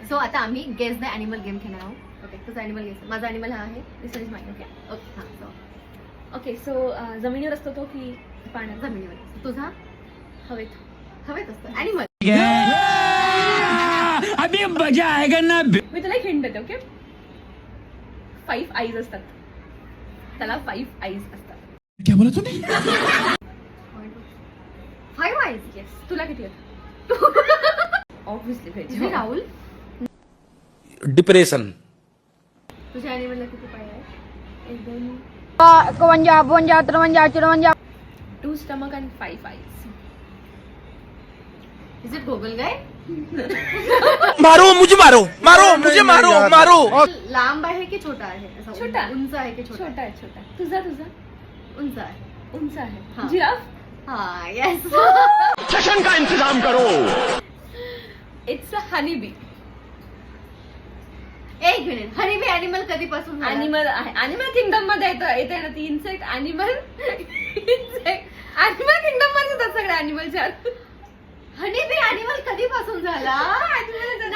So आता आम्ही guess the animal game खेळणार आहोत. ओके, तुझा ॲनिमल गेस. माझा ॲनिमल हा आहे. दिस इज माइन. ओके ओके हां. सो ओके सो जमिनीवर असतो तो की पाण्यात? जमिनीवर. तुझा हवेत. हवेत असतो ॲनिमल. अभी मजा आएगा ना. मी तुला एक हिंट देते. ओके, 5 आईज असतात त्याला. 5 आईज असतात. क्या बोला तूने? 5 आईज. येस. तुला किती आहेत? ऑब्विसली तुझे राहुल, डिप्रेशन. तुझ्या ॲनिमलला किती पाय आहे? 1 2 51 52 53 54 2 stomach and 5 eyes. Is it goggle guy? मारो मुझे, मारो मारो मुझे, मारो मारो. लांब आहे की छोटा आहे? असा छोटा. उंच आहे की छोटा? छोटा आहे. छोटा. तुझा उंच आहे. उंच हा. आहे. जिराफ. हा येस. सेशन का इंतजाम करो. It's a honey bee. एक मिनिट, हनीबी ॲनिमल कधीपासून झाला? ॲनिमल आहे. ॲनिमल किंगडम मध्ये येते ना ती. Insect, animal, insect. Animal kingdom मध्ये येतात सगळे ॲनिमलच्या. हनीबी ॲनिमल कधीपासून झाला? ॲनिमल